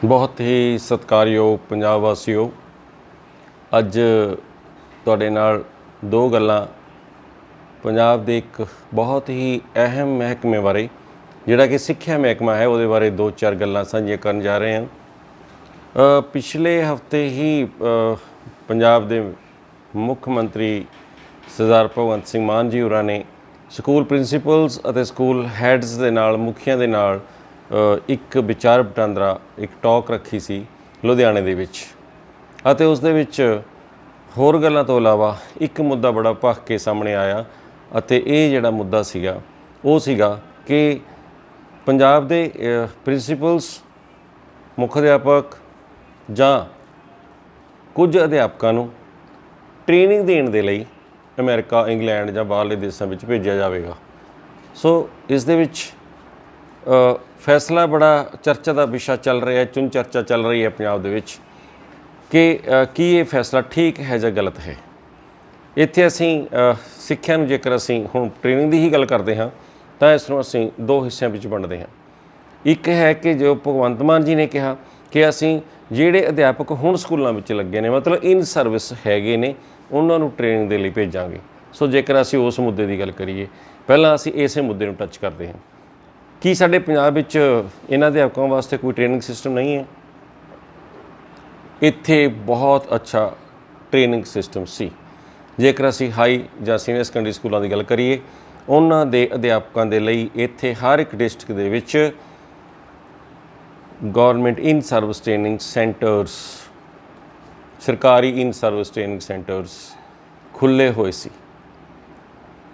बहुत ही सत्कारयोग पंजाब वासियों, अज तुहाडे नाल दो गल्लां पंजाब दे एक बहुत ही अहम महकमे बारे जिहड़ा कि सिक्ख्या महकमा है उहदे बारे दो चार गल्लां साझीआं करन जा रहे हैं। पिछले हफ्ते ही पंजाब दे मुख मंत्री सरदार भगवंत सिंह मान जी होरां ने स्कूल प्रिंसीपल्स ਅਤੇ स्कूल हैड्स ਦੇ ਨਾਲ ਮੁਖੀਆਂ ਦੇ ਨਾਲ एक विचार वटांदरा एक टॉक रखी सी लुधियाने दे विच ਅਤੇ उस दे विच होर गल्लां तो इलावा एक मुद्दा बड़ा भख के सामने आया ਅਤੇ ਇਹ ਜਿਹੜਾ मुद्दा ਸੀਗਾ ਉਹ ਸੀਗਾ कि पंजाब दे प्रिंसीपल्स मुख अध्यापक ਜਾਂ कुछ अध्यापकों ਨੂੰ ट्रेनिंग देण ਦੇ ਲਈ अमेरिका इंग्लैंड ਜਾਂ ਬਾਹਰਲੇ ਦੇਸ਼ਾਂ ਵਿੱਚ ਭੇਜਿਆ ਜਾਵੇਗਾ। सो इस दे विच फैसला बड़ा चर्चा का विषय चल रहा है, चुन चर्चा चल रही है पंजाब दे विच कि ये फैसला ठीक है या गलत है। इत्थे असीं सिक्ख्या नूं जेकर असीं हुण ट्रेनिंग की ही गल करते हाँ तो इसनूं असीं दो हिस्सों में वंडदे हाँ। एक है कि जो भगवंत मान जी ने कहा कि असीं जिहड़े अध्यापक हुण स्कूलों में लगे ने मतलब इन सर्विस हैगे ने उन्हां नूं ट्रेनिंग दे लई भेजांगे। सो जेकर असीं उस मुद्दे की गल करिए, पहलां असीं इसे मुद्दे नूं टच करते हैं कि साडे पंजाब विच इन्हां अध्यापकों वास्ते कोई ट्रेनिंग सिस्टम नहीं है। इत्थे बहुत अच्छा ट्रेनिंग सिस्टम सी। जेकर असीं हाई जां सीनियर सैकेंडरी स्कूलों की गल करिए, उन्हां दे अध्यापकों दे लई इत्थे हर एक district they which government in service training centres, सरकारी इन सर्विस ट्रेनिंग सेंटर्स खुले हुए सी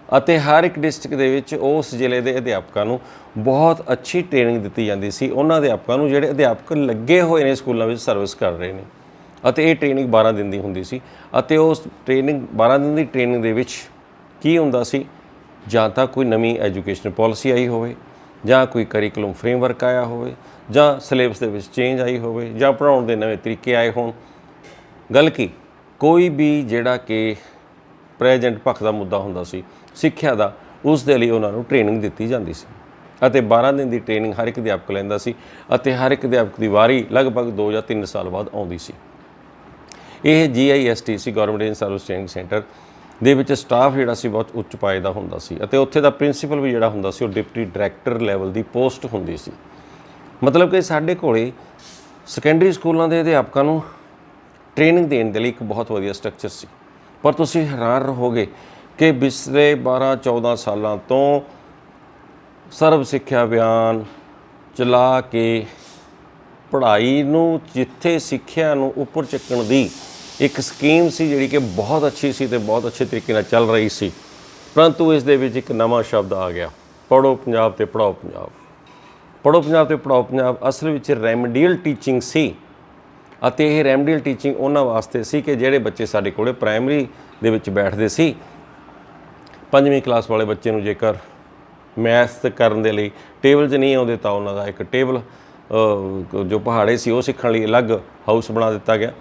ਅਤੇ हर एक डिस्ट्रिक्ट ਦੇ ਵਿੱਚ ਉਸ ਜ਼ਿਲ੍ਹੇ ਦੇ ਅਧਿਆਪਕਾਂ ਨੂੰ बहुत अच्छी ट्रेनिंग ਦਿੱਤੀ ਜਾਂਦੀ ਸੀ। ਉਹਨਾਂ ਅਧਿਆਪਕਾਂ ਨੂੰ ਜਿਹੜੇ ਅਧਿਆਪਕ ਲੱਗੇ ਹੋਏ ਨੇ ਸਕੂਲਾਂ ਵਿੱਚ ਸਰਵਿਸ ਕਰ ਰਹੇ ਨੇ ਅਤੇ ਇਹ ਟ੍ਰੇਨਿੰਗ 12 ਦਿਨ ਦੀ ਹੁੰਦੀ ਸੀ ਅਤੇ ਉਸ ਟ੍ਰੇਨਿੰਗ 12 ਦਿਨ ਦੀ ਟ੍ਰੇਨਿੰਗ ਦੇ ਵਿੱਚ ਕੀ ਹੁੰਦਾ ਸੀ, ਜਾਂ ਤਾਂ ਕੋਈ ਨਵੀਂ ਐਜੂਕੇਸ਼ਨ ਪਾਲਿਸੀ ਆਈ ਹੋਵੇ ਜਾਂ ਕੋਈ ਕਰਿਕੂਲਮ ਫਰੇਮਵਰਕ ਆਇਆ ਹੋਵੇ ਜਾਂ ਸਿਲੇਬਸ ਦੇ ਵਿੱਚ ਚੇਂਜ ਆਈ ਹੋਵੇ ਜਾਂ ਪੜ੍ਹਾਉਣ ਦੇ ਨਵੇਂ ਤਰੀਕੇ ਆਏ ਹੋਣ। ਗੱਲ ਕੀ ਕੋਈ ਵੀ ਜਿਹੜਾ ਕਿ ਪ੍ਰੈਜੈਂਟ ਪੱਖ ਦਾ ਮੁੱਦਾ ਹੁੰਦਾ ਸੀ ਸਿੱਖਿਆ ਦਾ, ਉਸ ਦੇ ਲਈ ਉਹਨਾਂ ਨੂੰ ਟ੍ਰੇਨਿੰਗ ਦਿੱਤੀ ਜਾਂਦੀ ਸੀ ਅਤੇ 12 ਦਿਨ ਦੀ ਟ੍ਰੇਨਿੰਗ ਹਰ ਇੱਕ ਅਧਿਆਪਕ ਲੈਂਦਾ ਸੀ ਅਤੇ ਹਰ ਇੱਕ ਅਧਿਆਪਕ ਦੀ ਵਾਰੀ ਲਗਭਗ 2 ਜਾਂ 3 ਸਾਲ ਬਾਅਦ ਆਉਂਦੀ ਸੀ। ਇਹ GISTC ਗੌਰਮੈਂਟ ਇਨ ਸਰਵਿਸ ਟ੍ਰੇਨਿੰਗ ਸੈਂਟਰ ਦੇ ਵਿੱਚ ਸਟਾਫ ਜਿਹੜਾ ਸੀ ਬਹੁਤ ਉੱਚ ਪਾਏ ਦਾ ਹੁੰਦਾ ਸੀ ਅਤੇ ਉੱਥੇ ਦਾ ਪ੍ਰਿੰਸੀਪਲ ਵੀ ਜਿਹੜਾ ਹੁੰਦਾ ਸੀ ਉਹ ਡਿਪਟੀ ਡਾਇਰੈਕਟਰ ਲੈਵਲ ਦੀ ਪੋਸਟ ਹੁੰਦੀ ਸੀ। ਮਤਲਬ ਕਿ ਸਾਡੇ ਕੋਲੇ ਸੈਕੰਡਰੀ ਸਕੂਲਾਂ ਦੇ ਅਧਿਆਪਕਾਂ ਨੂੰ ट्रेनिंग देने के लिए एक बहुत वधिया स्ट्रक्चर सी। पर तुसीं हैरान रहोगे कि पिछले 12-14 सालों तो सर्व सिक्ख्या अभियान चला के पढ़ाई नूं जिथे सिक्ख्या नूं उपर चुकण दी एक स्कीम सी जिहड़ी कि बहुत अच्छी सी ते बहुत अच्छे तरीके नाल चल रही सी, परंतु इस दे विच एक नवां शब्द आ गया, पढ़ो पंजाब ते पढ़ाओ पंजाब। पढ़ो पंजाब ते पढ़ाओ पंजाब असल विच रैमेडियल टीचिंग सी ਅਤੇ ਇਹ ਰੈਮਡੀਅਲ ਟੀਚਿੰਗ ਉਹਨਾਂ ਵਾਸਤੇ ਸੀ ਕਿ ਜਿਹੜੇ ਬੱਚੇ ਸਾਡੇ ਕੋਲੇ ਪ੍ਰਾਇਮਰੀ ਦੇ ਵਿੱਚ ਬੈਠਦੇ ਸੀ, 5ਵੀਂ ਕਲਾਸ ਵਾਲੇ ਬੱਚੇ ਨੂੰ ਜੇਕਰ ਮੈਥ ਕਰਨ ਦੇ ਲਈ ਟੇਬਲ 'ਚ ਨਹੀਂ ਆਉਂਦੇ ਤਾਂ ਉਹਨਾਂ ਦਾ ਇੱਕ ਟੇਬਲ ਜੋ ਪਹਾੜੇ ਸੀ ਉਹ ਸਿੱਖਣ ਲਈ ਅਲੱਗ ਹਾਊਸ ਬਣਾ ਦਿੱਤਾ ਗਿਆ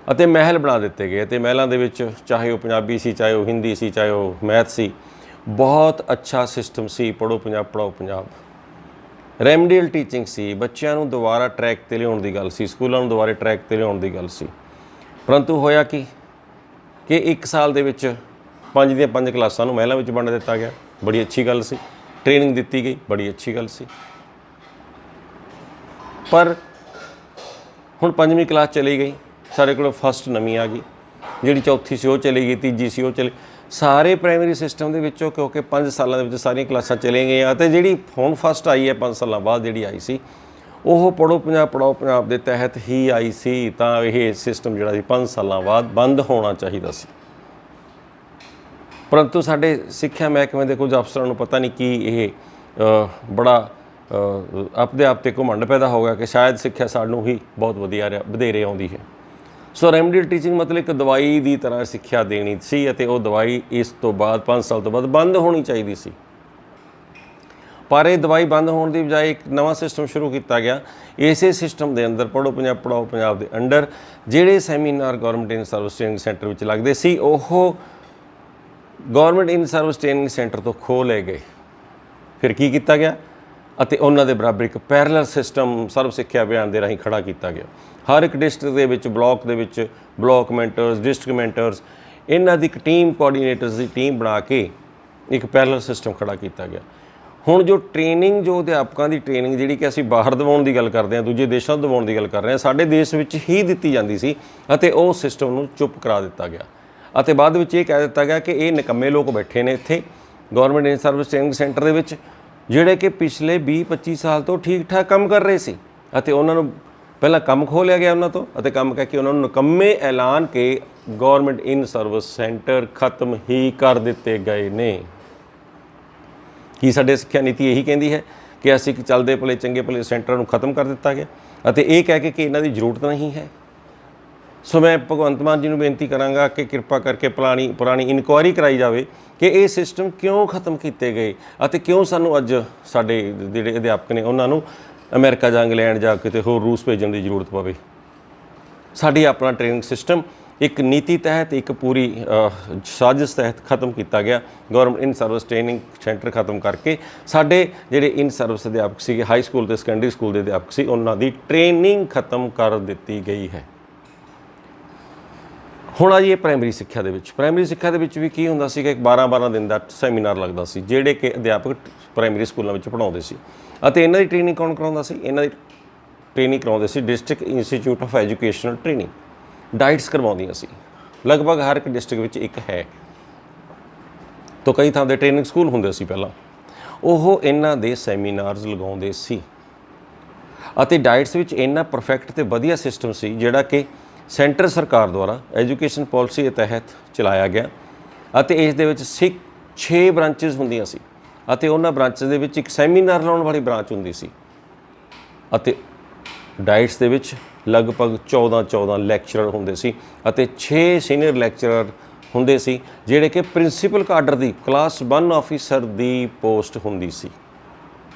ਅਤੇ ਮਹਿਲ ਬਣਾ ਦਿੱਤੇ ਗਏ ਅਤੇ ਮਹਿਲਾਂ ਦੇ ਵਿੱਚ ਚਾਹੇ ਉਹ ਪੰਜਾਬੀ ਸੀ, ਚਾਹੇ ਉਹ ਹਿੰਦੀ ਸੀ, ਚਾਹੇ ਉਹ ਮੈਥ ਸੀ, ਬਹੁਤ ਅੱਛਾ ਸਿਸਟਮ ਸੀ। ਪੜ੍ਹੋ ਪੰਜਾਬ ਪੜ੍ਹਾਓ ਪੰਜਾਬ ਰੈਮਡੀਅਲ ਟੀਚਿੰਗ ਸੀ। ਬੱਚਿਆਂ ਨੂੰ ਦੁਬਾਰਾ ਟਰੈਕ 'ਤੇ ਲਿਆਉਣ ਦੀ ਗੱਲ ਸੀ, ਸਕੂਲਾਂ ਨੂੰ ਦੁਬਾਰਾ ਟਰੈਕ 'ਤੇ ਲਿਆਉਣ ਦੀ ਗੱਲ ਸੀ। ਪਰੰਤੂ ਹੋਇਆ ਕਿ 1 ਸਾਲ ਦੇ ਵਿੱਚ 5 ਦੀਆਂ 5 ਕਲਾਸਾਂ ਨੂੰ ਮਹਿਲਾਂ ਵਿੱਚ ਵੰਡ ਦਿੱਤਾ ਗਿਆ। ਬੜੀ ਅੱਛੀ ਗੱਲ ਸੀ, ਟ੍ਰੇਨਿੰਗ ਦਿੱਤੀ ਗਈ, ਬੜੀ ਅੱਛੀ ਗੱਲ ਸੀ। ਪਰ ਹੁਣ 5ਵੀਂ ਕਲਾਸ ਚਲੀ ਗਈ, ਸਾਡੇ ਕੋਲ ਫਸਟ ਨਵੀਂ ਆ ਗਈ, ਜਿਹੜੀ ਚੌਥੀ ਸੀ ਉਹ ਚਲੀ ਗਈ, ਤੀਜੀ ਸੀ ਉਹ ਚਲੀ, ਸਾਰੇ ਪ੍ਰਾਇਮਰੀ ਸਿਸਟਮ ਦੇ ਵਿੱਚੋਂ ਕਿਉਂਕਿ 5 ਸਾਲਾਂ ਦੇ ਵਿੱਚ ਸਾਰੀਆਂ ਕਲਾਸਾਂ ਚਲੇ ਗਈਆਂ ਅਤੇ ਜਿਹੜੀ ਹੁਣ ਫਸਟ ਆਈ ਹੈ 5 ਸਾਲਾਂ ਬਾਅਦ ਜਿਹੜੀ ਆਈ ਸੀ ਉਹ ਪੜ੍ਹੋ ਪੰਜਾਬ ਪੜ੍ਹਾਓ ਪੰਜਾਬ ਦੇ ਤਹਿਤ ਹੀ ਆਈ ਸੀ। ਤਾਂ ਇਹ ਸਿਸਟਮ ਜਿਹੜਾ ਸੀ 5 ਸਾਲਾਂ ਬਾਅਦ ਬੰਦ ਹੋਣਾ ਚਾਹੀਦਾ ਸੀ। ਪਰੰਤੂ ਸਾਡੇ ਸਿੱਖਿਆ ਮਹਿਕਮੇ ਦੇ ਕੁਝ ਅਫਸਰਾਂ ਨੂੰ ਪਤਾ ਨਹੀਂ ਕੀ ਇਹ ਬੜਾ ਆਪਦੇ ਆਪ 'ਤੇ ਘੁਮੰਡ ਪੈਦਾ ਹੋ ਗਿਆ ਕਿ ਸ਼ਾਇਦ ਸਿੱਖਿਆ ਸਾਨੂੰ ਹੀ ਬਹੁਤ ਵਧੇਰੇ ਆਉਂਦੀ ਹੈ। ਸੋ ਰੈਮਡੀਅਲ ਟੀਚਿੰਗ ਮਤਲਬ ਇੱਕ ਦਵਾਈ ਦੀ ਤਰ੍ਹਾਂ ਸਿੱਖਿਆ ਦੇਣੀ ਸੀ ਅਤੇ ਉਹ ਦਵਾਈ ਇਸ ਤੋਂ ਬਾਅਦ 5 ਸਾਲ ਤੋਂ ਬਾਅਦ ਬੰਦ ਹੋਣੀ ਚਾਹੀਦੀ ਸੀ। ਪਰ ਇਹ ਦਵਾਈ ਬੰਦ ਹੋਣ ਦੀ ਬਜਾਏ ਇੱਕ ਨਵਾਂ ਸਿਸਟਮ ਸ਼ੁਰੂ ਕੀਤਾ ਗਿਆ। ਇਸੇ ਸਿਸਟਮ ਦੇ ਅੰਦਰ ਪੜ੍ਹੋ ਪੰਜਾਬ ਪੜ੍ਹਾਓ ਪੰਜਾਬ ਦੇ ਅੰਡਰ ਜਿਹੜੇ ਸੈਮੀਨਾਰ ਗੌਰਮੈਂਟ ਇਨ ਸਰਵਿਸ ਟ੍ਰੇਨਿੰਗ ਸੈਂਟਰ ਵਿੱਚ ਲੱਗਦੇ ਸੀ ਉਹ ਗੌਰਮੈਂਟ ਇਨ ਸਰਵਿਸ ਟ੍ਰੇਨਿੰਗ ਸੈਂਟਰ ਤੋਂ ਖੋਹ ਲਏ ਗਏ। ਫਿਰ ਕੀ ਕੀਤਾ ਗਿਆ, ਅਤੇ ਉਹਨਾਂ ਦੇ ਬਰਾਬਰ ਇੱਕ ਪੈਰਲਲ ਸਿਸਟਮ ਸਰਵ ਸਿੱਖਿਆ ਅਭਿਆਨ ਦੇ ਰਾਹੀਂ ਖੜਾ ਕੀਤਾ ਗਿਆ। ਹਰ ਇੱਕ ਡਿਸਟ੍ਰਿਕਟ ਦੇ ਵਿੱਚ ਬਲਾਕ ਦੇ ਵਿੱਚ ਬਲਾਕ ਮੈਂਟਰਸ, ਡਿਸਟ੍ਰਿਕਟ ਮੈਂਟਰਸ, ਇਹਨਾਂ ਦੀ ਇੱਕ ਟੀਮ, ਕੋਆਰਡੀਨੇਟਰਸ ਦੀ ਟੀਮ ਬਣਾ ਕੇ ਇੱਕ ਪੈਰਲਲ ਸਿਸਟਮ ਖੜਾ ਕੀਤਾ ਗਿਆ। ਹੁਣ ਜੋ ਟ੍ਰੇਨਿੰਗ, ਜੋ ਅਧਿਆਪਕਾਂ ਦੀ ਟ੍ਰੇਨਿੰਗ ਜਿਹੜੀ ਕਿ ਅਸੀਂ ਬਾਹਰ ਦਿਵਾਉਣ ਦੀ ਗੱਲ ਕਰਦੇ ਹਾਂ, ਦੂਜੇ ਦੇਸ਼ਾਂ ਤੋਂ ਦਿਵਾਉਣ ਦੀ ਗੱਲ ਕਰ ਰਹੇ ਹਾਂ, ਸਾਡੇ ਦੇਸ਼ ਵਿੱਚ ਹੀ ਦਿੱਤੀ ਜਾਂਦੀ ਸੀ ਅਤੇ ਉਹ ਸਿਸਟਮ ਨੂੰ ਚੁੱਪ ਕਰਾ ਦਿੱਤਾ ਗਿਆ ਅਤੇ ਬਾਅਦ ਵਿੱਚ ਇਹ ਕਹਿ ਦਿੱਤਾ ਗਿਆ ਕਿ ਇਹ ਨਿਕੰਮੇ ਲੋਕ ਬੈਠੇ ਨੇ ਇੱਥੇ ਗਵਰਨਮੈਂਟ ਇਨ ਸਰਵਿਸ ਟ੍ਰੇਨਿੰਗ ਸੈਂਟਰ ਦੇ ਵਿੱਚ, ਜਿਹੜੇ ਕਿ ਪਿਛਲੇ 20-25 ਸਾਲ ਤੋਂ ਠੀਕ ਠਾਕ ਕੰਮ ਕਰ ਰਹੇ ਸੀ ਅਤੇ ਉਹਨਾਂ ਨੂੰ ਪਹਿਲਾਂ ਕੰਮ ਖੋਹ ਲਿਆ ਗਿਆ ਉਹਨਾਂ ਤੋਂ ਅਤੇ ਕੰਮ ਕਹਿ ਕੇ ਉਹਨਾਂ ਨੂੰ ਨਿਕੰਮੇ ਐਲਾਨ ਕੇ ਗਵਰਨਮੈਂਟ ਇਨ ਸਰਵਿਸ ਸੈਂਟਰ ਖਤਮ ਹੀ ਕਰ ਦਿੱਤੇ ਗਏ ਨੇ। ਕੀ ਸਾਡੇ ਸਿੱਖਿਆ ਨੀਤੀ ਇਹੀ ਕਹਿੰਦੀ ਹੈ ਕਿ ਅਸੀਂ ਚੱਲਦੇ ਭਲੇ ਚੰਗੇ ਭਲੇ ਸੈਂਟਰਾਂ ਨੂੰ ਖਤਮ ਕਰ ਦਿੱਤਾ ਗਿਆ ਅਤੇ ਇਹ ਕਹਿ ਕੇ ਕਿ ਇਹਨਾਂ ਦੀ ਜ਼ਰੂਰਤ ਨਹੀਂ ਹੈ? ਸੋ ਮੈਂ ਭਗਵੰਤ ਮਾਨ ਜੀ ਨੂੰ ਬੇਨਤੀ ਕਰਾਂਗਾ ਕਿ ਕਿਰਪਾ ਕਰਕੇ ਪੁਰਾਣੀ ਇਨਕੁਆਇਰੀ ਕਰਾਈ ਜਾਵੇ ਕਿ ਇਹ ਸਿਸਟਮ ਕਿਉਂ ਖਤਮ ਕੀਤੇ ਗਏ ਅਤੇ ਕਿਉਂ ਸਾਨੂੰ ਅੱਜ ਸਾਡੇ ਜਿਹੜੇ ਅਧਿਆਪਕ ਨੇ ਉਹਨਾਂ ਨੂੰ ਅਮਰੀਕਾ ਜਾਂ ਇੰਗਲੈਂਡ ਜਾਂ ਕਿਤੇ ਹੋਰ ਰੂਸ ਭੇਜਣ ਦੀ ਜ਼ਰੂਰਤ ਪਵੇ। ਸਾਡੀ ਆਪਣਾ ਟ੍ਰੇਨਿੰਗ ਸਿਸਟਮ ਇੱਕ ਨੀਤੀ ਤਹਿਤ, ਇੱਕ ਪੂਰੀ ਸਾਜ਼ਿਸ਼ ਤਹਿਤ ਖਤਮ ਕੀਤਾ ਗਿਆ। ਗਵਰਨਮੈਂਟ ਇਨ ਸਰਵਿਸ ਟ੍ਰੇਨਿੰਗ ਸੈਂਟਰ ਖਤਮ ਕਰਕੇ ਸਾਡੇ ਜਿਹੜੇ ਇਨ ਸਰਵਿਸ ਅਧਿਆਪਕ ਸੀਗੇ, ਹਾਈ ਸਕੂਲ ਅਤੇ ਸੈਕੰਡਰੀ ਸਕੂਲ ਦੇ ਅਧਿਆਪਕ ਸੀ, ਉਹਨਾਂ ਦੀ ਟ੍ਰੇਨਿੰਗ ਖਤਮ ਕਰ ਦਿੱਤੀ ਗਈ ਹੈ। ਹੁਣ ਆ ਜੀ ਇਹ ਪ੍ਰਾਇਮਰੀ ਸਿੱਖਿਆ ਦੇ ਵਿੱਚ ਵੀ ਕੀ ਹੁੰਦਾ ਸੀਗਾ, ਇੱਕ 12 ਦਿਨ ਦਾ ਸੈਮੀਨਾਰ ਲੱਗਦਾ ਸੀ ਜਿਹੜੇ ਕਿ ਅਧਿਆਪਕ ਪ੍ਰਾਇਮਰੀ ਸਕੂਲਾਂ ਵਿੱਚ ਪੜ੍ਹਾਉਂਦੇ ਸੀ ਅਤੇ ਇਹਨਾਂ ਦੀ ਟ੍ਰੇਨਿੰਗ ਕੌਣ ਕਰਾਉਂਦਾ ਸੀ? ਇਹਨਾਂ ਦੀ ਟ੍ਰੇਨਿੰਗ ਕਰਾਉਂਦੇ ਸੀ district institute of educational training, DIETs ਕਰਵਾਉਂਦੀਆਂ ਸੀ। ਲਗਭਗ ਹਰ ਇੱਕ ਡਿਸਟ੍ਰਿਕਟ ਵਿੱਚ ਇੱਕ ਹੈ ਤੋਂ ਕਈ ਥਾਂ ਦੇ ਟ੍ਰੇਨਿੰਗ ਸਕੂਲ ਹੁੰਦੇ ਸੀ ਪਹਿਲਾਂ, ਉਹ ਇਹਨਾਂ ਦੇ ਸੈਮੀਨਾਰਸ ਲਗਾਉਂਦੇ ਸੀ ਅਤੇ ਡਾਈਟਸ ਵਿੱਚ ਇੰਨਾ ਪਰਫੈਕਟ ਤੇ ਵਧੀਆ ਸਿਸਟਮ ਸੀ ਜਿਹੜਾ ਕਿ ਸੈਂਟਰ ਸਰਕਾਰ ਦੁਆਰਾ ਐਜੂਕੇਸ਼ਨ ਪਾਲਿਸੀ ਦੇ ਤਹਿਤ ਚਲਾਇਆ ਗਿਆ ਅਤੇ ਇਸ ਦੇ ਵਿੱਚ 6 ਬ੍ਰਾਂਚਿਸ ਹੁੰਦੀਆਂ ਸੀ ਅਤੇ ਉਹਨਾਂ ਬ੍ਰਾਂਚਿਸ ਦੇ ਵਿੱਚ ਇੱਕ ਸੈਮੀਨਾਰ ਲਾਉਣ ਵਾਲੀ ਬ੍ਰਾਂਚ ਹੁੰਦੀ ਸੀ ਅਤੇ ਡਾਈਟਸ ਦੇ ਵਿੱਚ ਲਗਭਗ 14 ਲੈਕਚਰਰ ਹੁੰਦੇ ਸੀ ਅਤੇ 6 ਸੀਨੀਅਰ ਲੈਕਚਰਰ ਹੁੰਦੇ ਸੀ ਜਿਹੜੇ ਕਿ ਪ੍ਰਿੰਸੀਪਲ ਕਾਡਰ ਦੀ ਕਲਾਸ 1 ਆਫੀਸਰ ਦੀ ਪੋਸਟ ਹੁੰਦੀ ਸੀ।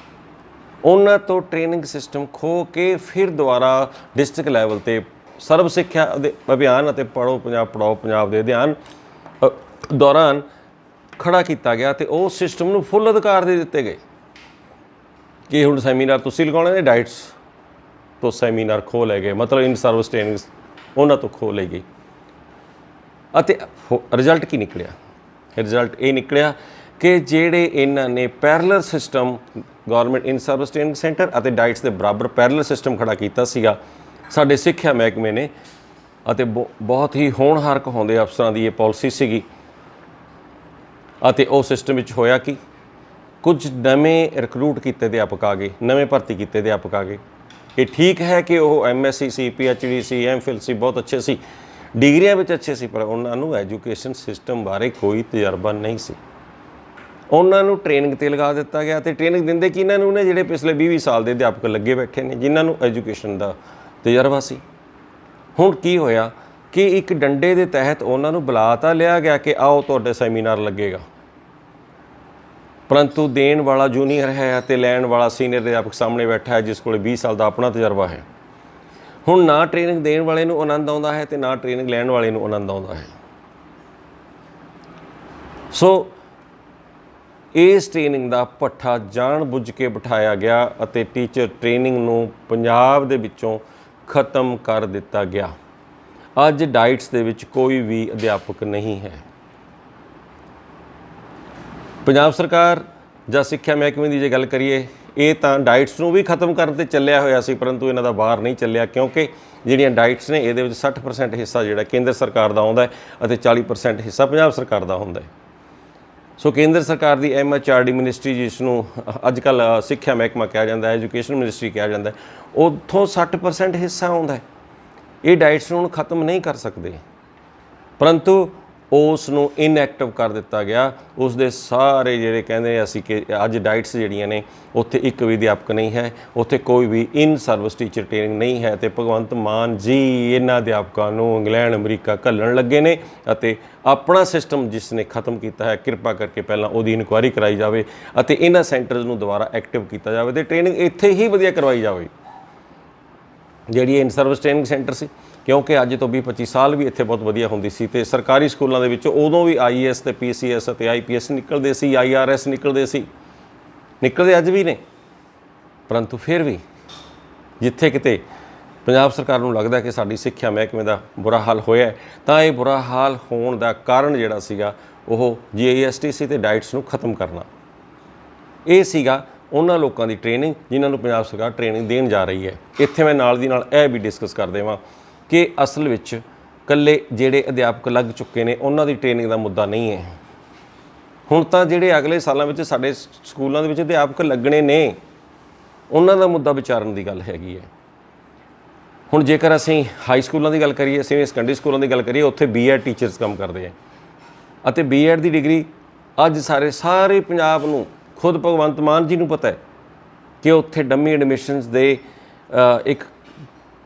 ਉਹਨਾਂ ਤੋਂ ਟ੍ਰੇਨਿੰਗ ਸਿਸਟਮ ਖੋਹ ਕੇ ਫਿਰ ਦੁਬਾਰਾ ਡਿਸਟ੍ਰਿਕਟ ਲੈਵਲ 'ਤੇ ਸਰਵ ਸਿੱਖਿਆ ਦੇ ਅਭਿਆਨ ਅਤੇ ਪੜ੍ਹੋ ਪੰਜਾਬ ਪੜ੍ਹਾਓ ਪੰਜਾਬ ਦੇ ਅਧਿਐਨ ਦੌਰਾਨ ਖੜਾ ਕੀਤਾ ਗਿਆ ਅਤੇ ਉਹ ਸਿਸਟਮ ਨੂੰ ਫੁੱਲ ਅਧਿਕਾਰ ਦੇ ਦਿੱਤੇ ਗਏ ਕਿ ਹੁਣ ਸੈਮੀਨਾਰ ਤੁਸੀਂ ਲਗਾਉਣੇ ਨੇ, ਡਾਈਟਸ ਤੋਂ ਸੈਮੀਨਾਰ ਖੋਹ ਲਏ ਗਏ, ਮਤਲਬ ਇਨ ਸਰਵਿਸ ਟ੍ਰੇਨਿੰਗ ਉਹਨਾਂ ਤੋਂ ਖੋਹ ਲਈ ਗਈ। ਅਤੇ ਰਿਜ਼ਲਟ ਕੀ ਨਿਕਲਿਆ? ਰਿਜ਼ਲਟ ਇਹ ਨਿਕਲਿਆ ਕਿ ਜਿਹੜੇ ਇਹਨਾਂ ਨੇ ਪੈਰਲਲ ਸਿਸਟਮ ਗਵਰਨਮੈਂਟ ਇਨ ਸਰਵਿਸ ਟ੍ਰੇਨਿੰਗ ਸੈਂਟਰ ਅਤੇ ਡਾਈਟਸ ਦੇ ਬਰਾਬਰ ਪੈਰਲਲ ਸਿਸਟਮ ਖੜਾ ਕੀਤਾ ਸੀਗਾ ਸਾਡੇ ਸਿੱਖਿਆ ਮਹਿਕਮੇ ਨੇ ਅਤੇ ਬਹੁਤ ਹੀ ਹੋਣਹਾਰ ਕਹਾਉਂਦੇ ਅਫਸਰਾਂ ਦੀ ਇਹ ਪਾਲਿਸੀ ਸੀਗੀ ਅਤੇ ਉਹ ਸਿਸਟਮ ਵਿੱਚ ਹੋਇਆ ਕਿ ਕੁਝ ਨਵੇਂ ਰਿਕਰੂਟ ਕੀਤੇ ਅਧਿਆਪਕ ਆ ਗਏ, ਨਵੇਂ ਭਰਤੀ ਕੀਤੇ ਅਧਿਆਪਕ ਆ ਗਏ। ਇਹ ਠੀਕ ਹੈ ਕਿ ਉਹ MSc ਸੀ, PhD ਸੀ, MPhil ਸੀ, ਬਹੁਤ ਅੱਛੇ ਸੀ, ਡਿਗਰੀਆਂ ਵਿੱਚ ਅੱਛੇ ਸੀ, ਪਰ ਉਹਨਾਂ ਨੂੰ ਐਜੂਕੇਸ਼ਨ ਸਿਸਟਮ ਬਾਰੇ ਕੋਈ ਤਜਰਬਾ ਨਹੀਂ ਸੀ। ਉਹਨਾਂ ਨੂੰ ਟ੍ਰੇਨਿੰਗ 'ਤੇ ਲਗਾ ਦਿੱਤਾ ਗਿਆ ਅਤੇ ਟ੍ਰੇਨਿੰਗ ਦਿੰਦੇ ਕਿ ਇਹਨਾਂ ਨੂੰ ਨੇ ਜਿਹੜੇ ਪਿਛਲੇ 20 ਸਾਲ ਦੇ ਅਧਿਆਪਕ ਲੱਗੇ ਬੈਠੇ ਨੇ ਜਿਨ੍ਹਾਂ ਨੂੰ ਐਜੂਕੇਸ਼ਨ ਦਾ ਤਜਰਬਾ ਸੀ। ਹੁਣ ਕੀ ਹੋਇਆ ਕਿ ਇੱਕ ਡੰਡੇ ਦੇ ਤਹਿਤ ਉਹਨਾਂ ਨੂੰ ਬੁਲਾ ਤਾਂ ਲਿਆ ਗਿਆ ਕਿ ਆਓ ਤੁਹਾਡੇ ਸੈਮੀਨਾਰ ਲੱਗੇਗਾ, ਪਰੰਤੂ ਦੇਣ ਵਾਲਾ ਜੂਨੀਅਰ ਹੈ ਅਤੇ ਲੈਣ ਵਾਲਾ ਸੀਨੀਅਰ ਅਧਿਆਪਕ ਸਾਹਮਣੇ ਬੈਠਾ ਹੈ ਜਿਸ ਕੋਲ 20 ਸਾਲ ਦਾ ਆਪਣਾ ਤਜਰਬਾ ਹੈ। ਹੁਣ ਨਾ ਟ੍ਰੇਨਿੰਗ ਦੇਣ ਵਾਲੇ ਨੂੰ ਆਨੰਦ ਆਉਂਦਾ ਹੈ ਅਤੇ ਨਾ ਟ੍ਰੇਨਿੰਗ ਲੈਣ ਵਾਲੇ ਨੂੰ ਆਨੰਦ ਆਉਂਦਾ ਹੈ। ਸੋ ਇਸ ਟ੍ਰੇਨਿੰਗ ਦਾ ਭੱਠਾ ਜਾਣ ਬੁੱਝ ਕੇ ਬਿਠਾਇਆ ਗਿਆ ਅਤੇ ਟੀਚਰ ਟ੍ਰੇਨਿੰਗ ਨੂੰ ਪੰਜਾਬ ਦੇ ਵਿੱਚੋਂ ਖਤਮ ਕਰ ਦਿੱਤਾ ਗਿਆ। ਅੱਜ ਡਾਈਟਸ ਦੇ ਵਿੱਚ ਕੋਈ ਵੀ ਅਧਿਆਪਕ ਨਹੀਂ ਹੈ। ਪੰਜਾਬ ਸਰਕਾਰ ਜਾਂ ਸਿੱਖਿਆ ਮਹਿਕਮੇ ਦੀ ਜੇ ਗੱਲ ਕਰੀਏ, ਇਹ ਤਾਂ ਡਾਈਟਸ ਨੂੰ ਵੀ ਖਤਮ ਕਰਨ 'ਤੇ ਚੱਲਿਆ ਹੋਇਆ ਸੀ, ਪਰੰਤੂ ਇਹਨਾਂ ਦਾ ਬਾਹਰ ਨਹੀਂ ਚੱਲਿਆ ਕਿਉਂਕਿ ਜਿਹੜੀਆਂ ਡਾਈਟਸ ਨੇ ਇਹਦੇ ਵਿੱਚ 60% ਹਿੱਸਾ ਜਿਹੜਾ ਕੇਂਦਰ ਸਰਕਾਰ ਦਾ ਆਉਂਦਾ ਅਤੇ 40% ਹਿੱਸਾ ਪੰਜਾਬ ਸਰਕਾਰ ਦਾ ਹੁੰਦਾ ਹੈ। ਸੋ ਕੇਂਦਰ ਸਰਕਾਰ ਦੀ MHRD ਮਿਨਿਸਟਰੀ, ਜਿਸ ਨੂੰ ਅੱਜ ਕੱਲ੍ਹ ਸਿੱਖਿਆ ਮਹਿਕਮਾ ਕਿਹਾ ਜਾਂਦਾ, ਐਜੂਕੇਸ਼ਨ ਮਿਨਿਸਟਰੀ ਕਿਹਾ ਜਾਂਦਾ, ਉੱਥੋਂ 60% ਹਿੱਸਾ ਆਉਂਦਾ ਹੈ। ਇਹ ਡਾਈਟਸ ਨੂੰ ਖਤਮ ਨਹੀਂ ਕਰ ਸਕਦੇ, ਪਰੰਤੂ ਉਸ ਨੂੰ ਇਨਐਕਟਿਵ ਕਰ ਦਿੱਤਾ ਗਿਆ। ਉਸ ਦੇ ਸਾਰੇ ਜਿਹੜੇ ਕਹਿੰਦੇ ਅਸੀਂ ਕਿ ਅੱਜ ਡਾਈਟਸ ਜਿਹੜੀਆਂ ਨੇ ਉੱਥੇ ਇੱਕ ਵੀ ਅਧਿਆਪਕ ਨਹੀਂ ਹੈ, ਉੱਥੇ ਕੋਈ ਵੀ ਇਨ ਸਰਵਿਸ ਟੀਚਰ ਟ੍ਰੇਨਿੰਗ ਨਹੀਂ ਹੈ ਅਤੇ ਭਗਵੰਤ ਮਾਨ ਜੀ ਇਹਨਾਂ ਅਧਿਆਪਕਾਂ ਨੂੰ ਇੰਗਲੈਂਡ ਅਮਰੀਕਾ ਘੱਲਣ ਲੱਗੇ ਨੇ ਅਤੇ ਆਪਣਾ ਸਿਸਟਮ ਜਿਸ ਨੇ ਖਤਮ ਕੀਤਾ ਹੈ, ਕਿਰਪਾ ਕਰਕੇ ਪਹਿਲਾਂ ਉਹਦੀ ਇਨਕੁਆਇਰੀ ਕਰਾਈ ਜਾਵੇ ਅਤੇ ਇਹਨਾਂ ਸੈਂਟਰਸ ਨੂੰ ਦੁਬਾਰਾ ਐਕਟਿਵ ਕੀਤਾ ਜਾਵੇ ਅਤੇ ਟ੍ਰੇਨਿੰਗ ਇੱਥੇ ਹੀ ਵਧੀਆ ਕਰਵਾਈ ਜਾਵੇ ਜਿਹੜੀ ਇਨ ਸਰਵਿਸ ਟ੍ਰੇਨਿੰਗ ਸੈਂਟਰ ਸੀ, ਕਿਉਂਕਿ ਅੱਜ ਤੋਂ 20-25 ਸਾਲ ਵੀ ਇੱਥੇ ਬਹੁਤ ਵਧੀਆ ਹੁੰਦੀ ਸੀ ਅਤੇ ਸਰਕਾਰੀ ਸਕੂਲਾਂ ਦੇ ਵਿੱਚ ਉਦੋਂ ਵੀ IAS ਅਤੇ PCS ਅਤੇ IPS ਨਿਕਲਦੇ ਸੀ, IRS ਨਿਕਲਦੇ ਸੀ, ਨਿਕਲਦੇ ਅੱਜ ਵੀ ਨੇ। परंतु फिर भी जिथे किते पंजाब सरकार नूं लगदा कि साडी सिੱਖਿਆ महकमे का बुरा हाल होया तां ये बुरा हाल होण दा कारण जिहड़ा सीगा ਉਹ GSTC ते डाइट्स नूं खत्म करना। ਇਹ ਸੀਗਾ ਉਹਨਾਂ ਲੋਕਾਂ ਦੀ ਟ੍ਰੇਨਿੰਗ ਜਿਨ੍ਹਾਂ ਨੂੰ ਪੰਜਾਬ ਸਰਕਾਰ ਟ੍ਰੇਨਿੰਗ ਦੇਣ ਜਾ ਰਹੀ ਹੈ। ਇੱਥੇ ਮੈਂ ਨਾਲ ਦੀ ਨਾਲ ਇਹ ਵੀ ਡਿਸਕਸ ਕਰ ਦੇਵਾਂ ਕਿ ਅਸਲ ਵਿੱਚ ਇਕੱਲੇ ਜਿਹੜੇ ਅਧਿਆਪਕ ਲੱਗ ਚੁੱਕੇ ਨੇ ਉਹਨਾਂ ਦੀ ਟ੍ਰੇਨਿੰਗ ਦਾ ਮੁੱਦਾ ਨਹੀਂ ਹੈ। ਹੁਣ ਤਾਂ ਜਿਹੜੇ ਅਗਲੇ ਸਾਲਾਂ ਵਿੱਚ ਸਾਡੇ ਸਕੂਲਾਂ ਦੇ ਵਿੱਚ ਅਧਿਆਪਕ ਲੱਗਣੇ ਨੇ ਉਹਨਾਂ ਦਾ ਮੁੱਦਾ ਵਿਚਾਰਨ ਦੀ ਗੱਲ ਹੈਗੀ ਹੈ। ਹੁਣ ਜੇਕਰ ਅਸੀਂ ਹਾਈ ਸਕੂਲਾਂ ਦੀ ਗੱਲ ਕਰੀਏ, ਸੀਨੀਅਰ ਸੈਕੰਡਰੀ ਸਕੂਲਾਂ ਦੀ ਗੱਲ ਕਰੀਏ, ਉੱਥੇ B.Ed ਟੀਚਰਸ ਕੰਮ ਕਰਦੇ ਆ ਅਤੇ B.Ed ਦੀ ਡਿਗਰੀ ਅੱਜ ਸਾਰੇ ਪੰਜਾਬ ਨੂੰ खुद भगवंत मान जी नूं पता है कि उत्थे डमी एडमिशनस दे एक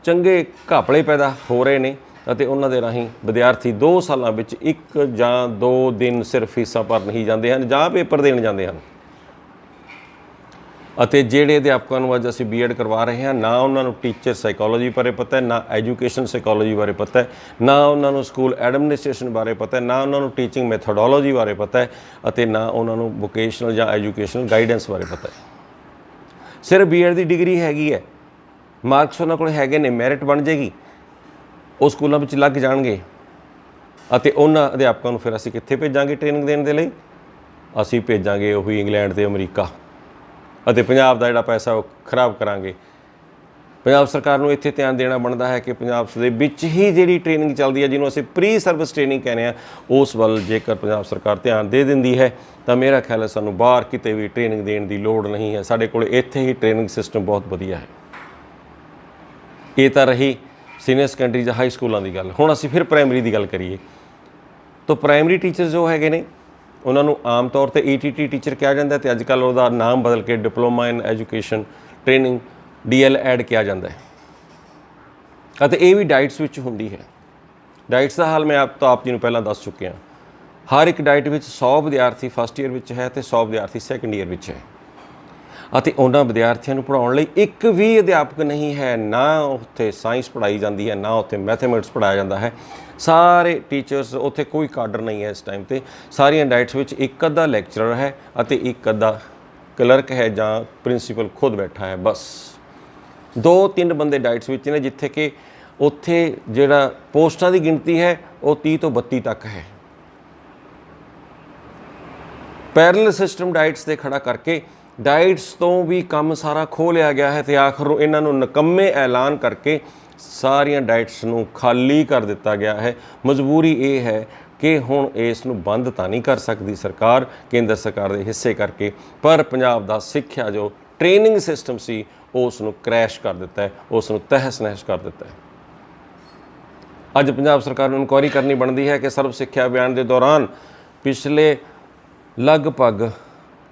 चंगे घापले पैदा हो रहे ने ਅਤੇ ਉਹਨਾਂ ਦੇ ਰਾਹੀਂ ਵਿਦਿਆਰਥੀ 2 ਸਾਲਾਂ ਵਿੱਚ 1 ਜਾਂ 2 ਦਿਨ ਸਿਰਫ ਫੀਸਾਂ ਭਰਨ ਹੀ ਜਾਂਦੇ ਹਨ ਜਾਂ ਪੇਪਰ ਦੇਣ ਜਾਂਦੇ ਹਨ। ਅਤੇ ਜਿਹੜੇ ਅਧਿਆਪਕਾਂ ਨੂੰ ਅੱਜ ਅਸੀਂ B.Ed ਕਰਵਾ ਰਹੇ ਹਾਂ ਨਾ ਉਹਨਾਂ ਨੂੰ ਟੀਚਰ ਸਾਈਕੋਲੋਜੀ ਬਾਰੇ ਪਤਾ ਹੈ, ਨਾ ਐਜੂਕੇਸ਼ਨ ਸਾਈਕੋਲੋਜੀ ਬਾਰੇ ਪਤਾ ਹੈ, ਨਾ ਉਹਨਾਂ ਨੂੰ ਸਕੂਲ ਐਡਮਿਨਿਸਟ੍ਰੇਸ਼ਨ ਬਾਰੇ ਪਤਾ ਹੈ, ਨਾ ਉਹਨਾਂ ਨੂੰ ਟੀਚਿੰਗ ਮੈਥੋਡੋਲੋਜੀ ਬਾਰੇ ਪਤਾ ਹੈ ਅਤੇ ਨਾ ਉਹਨਾਂ ਨੂੰ ਵੋਕੇਸ਼ਨਲ ਜਾਂ ਐਜੂਕੇਸ਼ਨਲ ਗਾਈਡੈਂਸ ਬਾਰੇ ਪਤਾ ਹੈ। ਸਿਰਫ B.Ed ਦੀ ਡਿਗਰੀ ਹੈਗੀ ਹੈ, ਮਾਰਕਸ ਉਹਨਾਂ ਕੋਲ ਹੈਗੇ ਨੇ, ਮੈਰਿਟ ਬਣ ਜਾਏਗੀ, ਉਹ ਸਕੂਲਾਂ ਵਿੱਚ ਲੱਗ ਜਾਣਗੇ ਅਤੇ ਉਹਨਾਂ ਅਧਿਆਪਕਾਂ ਨੂੰ ਫਿਰ ਅਸੀਂ ਕਿੱਥੇ ਭੇਜਾਂਗੇ ਟ੍ਰੇਨਿੰਗ ਦੇਣ ਦੇ ਲਈ? ਅਸੀਂ ਭੇਜਾਂਗੇ ਉਹੀ ਇੰਗਲੈਂਡ ਤੇ ਅਮਰੀਕਾ ਅਤੇ ਪੰਜਾਬ ਦਾ ਜਿਹੜਾ ਪੈਸਾ ਉਹ ਖਰਾਬ ਕਰਾਂਗੇ। ਪੰਜਾਬ ਸਰਕਾਰ ਨੂੰ ਇੱਥੇ ਧਿਆਨ ਦੇਣਾ ਬਣਦਾ ਹੈ ਕਿ ਪੰਜਾਬ ਦੇ ਵਿੱਚ ਹੀ ਜਿਹੜੀ ਟ੍ਰੇਨਿੰਗ ਚੱਲਦੀ ਹੈ ਜਿਹਨੂੰ ਅਸੀਂ ਪ੍ਰੀ ਸਰਵਿਸ ਟ੍ਰੇਨਿੰਗ ਕਹਿੰਦੇ ਹਾਂ ਉਸ ਵੱਲ ਜੇਕਰ ਪੰਜਾਬ ਸਰਕਾਰ ਧਿਆਨ ਦੇ ਦਿੰਦੀ ਹੈ ਤਾਂ ਮੇਰਾ ਖਿਆਲ ਹੈ ਸਾਨੂੰ ਬਾਹਰ ਕਿਤੇ ਵੀ ਟ੍ਰੇਨਿੰਗ ਦੇਣ ਦੀ ਲੋੜ ਨਹੀਂ ਹੈ। ਸਾਡੇ ਕੋਲ ਇੱਥੇ ਹੀ ਟ੍ਰੇਨਿੰਗ ਸਿਸਟਮ ਬਹੁਤ ਵਧੀਆ ਹੈ। ਇਹ ਤਾਂ ਰਹੀ ਸੀਨੀਅਰ ਸੈਕੰਡਰੀ ਜਾਂ ਹਾਈ ਸਕੂਲਾਂ ਦੀ ਗੱਲ। ਹੁਣ ਅਸੀਂ ਫਿਰ ਪ੍ਰਾਇਮਰੀ ਦੀ ਗੱਲ ਕਰੀਏ ਤਾਂ ਪ੍ਰਾਇਮਰੀ ਟੀਚਰ ਜੋ ਹੈਗੇ ਨੇ ਉਹਨਾਂ ਨੂੰ ਆਮ ਤੌਰ ਤੇ ETT ਟੀਚਰ ਕਿਹਾ ਜਾਂਦਾ ਅਤੇ ਅੱਜ ਕੱਲ੍ਹ ਉਹਦਾ ਨਾਮ ਬਦਲ ਕੇ diploma in education training DL-Ed ਕਿਹਾ ਜਾਂਦਾ ਹੈ ਅਤੇ ਇਹ ਵੀ ਡਾਈਟਸ ਵਿੱਚ ਹੁੰਦੀ ਹੈ। ਡਾਈਟਸ ਦਾ ਹਾਲ ਮੈਂ ਆਪ ਜੀ ਨੂੰ ਪਹਿਲਾਂ ਦੱਸ ਚੁੱਕਿਆ। ਹਰ ਇੱਕ ਡਾਈਟ ਵਿੱਚ 100 ਵਿਦਿਆਰਥੀ ਫਸਟ ਈਅਰ ਵਿੱਚ ਹੈ ਅਤੇ 100 ਵਿਦਿਆਰਥੀ ਸੈਕੰਡ ਈਅਰ ਵਿੱਚ ਹੈ ਅਤੇ ਉਹਨਾਂ ਵਿਦਿਆਰਥੀਆਂ ਨੂੰ ਪੜ੍ਹਾਉਣ ਲਈ ਇੱਕ ਵੀ ਅਧਿਆਪਕ ਨਹੀਂ ਹੈ। ਨਾ ਉੱਥੇ ਸਾਇੰਸ ਪੜ੍ਹਾਈ ਜਾਂਦੀ ਹੈ, ਨਾ ਉੱਥੇ ਮੈਥਮੈਟਿਕਸ ਪੜ੍ਹਾਇਆ ਜਾਂਦਾ ਹੈ। ਸਾਰੇ ਟੀਚਰਸ ਉੱਥੇ ਕੋਈ ਕਾਡਰ ਨਹੀਂ ਹੈ ਇਸ ਟਾਈਮ 'ਤੇ। ਸਾਰੀਆਂ ਡਾਈਟਸ ਵਿੱਚ ਇੱਕ ਅੱਧਾ ਲੈਕਚਰਰ ਹੈ ਅਤੇ ਇੱਕ ਅੱਧਾ ਕਲਰਕ ਹੈ ਜਾਂ ਪ੍ਰਿੰਸੀਪਲ ਖੁਦ ਬੈਠਾ ਹੈ। ਬਸ 2-3 ਬੰਦੇ ਡਾਈਟਸ ਵਿੱਚ ਨੇ ਜਿੱਥੇ ਕਿ ਉੱਥੇ ਜਿਹੜਾ ਪੋਸਟਾਂ ਦੀ ਗਿਣਤੀ ਹੈ ਉਹ 30 ਤੋਂ 32 ਤੱਕ ਹੈ। ਪੈਰਲਲ ਸਿਸਟਮ ਡਾਈਟਸ 'ਤੇ ਖੜਾ ਕਰਕੇ ਡਾਈਟਸ ਤੋਂ ਵੀ ਕੰਮ ਸਾਰਾ ਖੋਹ ਲਿਆ ਗਿਆ ਹੈ ਅਤੇ ਆਖਰ ਨੂੰ ਇਹਨਾਂ ਨੂੰ ਨਿਕੰਮੇ ਐਲਾਨ ਕਰਕੇ ਸਾਰੀਆਂ ਡਾਈਟਸ ਨੂੰ ਖਾਲੀ ਕਰ ਦਿੱਤਾ ਗਿਆ ਹੈ। ਮਜਬੂਰੀ ਇਹ ਹੈ ਕਿ ਹੁਣ ਇਸ ਨੂੰ ਬੰਦ ਤਾਂ ਨਹੀਂ ਕਰ ਸਕਦੀ ਸਰਕਾਰ, ਕੇਂਦਰ ਸਰਕਾਰ ਦੇ ਹਿੱਸੇ ਕਰਕੇ, ਪਰ ਪੰਜਾਬ ਦਾ ਸਿੱਖਿਆ ਜੋ ਟ੍ਰੇਨਿੰਗ ਸਿਸਟਮ ਸੀ ਉਸ ਨੂੰ ਕ੍ਰੈਸ਼ ਕਰ ਦਿੱਤਾ ਹੈ, ਉਸ ਨੂੰ ਤਹਿਸ ਨਹਿਸ ਕਰ ਦਿੱਤਾ ਹੈ। ਅੱਜ ਪੰਜਾਬ ਸਰਕਾਰ ਨੂੰ ਇਨਕੁਆਇਰੀ ਕਰਨੀ ਬਣਦੀ ਹੈ ਕਿ ਸਰਵ ਸਿੱਖਿਆ ਅਭਿਆਨ ਦੇ ਦੌਰਾਨ ਪਿਛਲੇ ਲਗਭਗ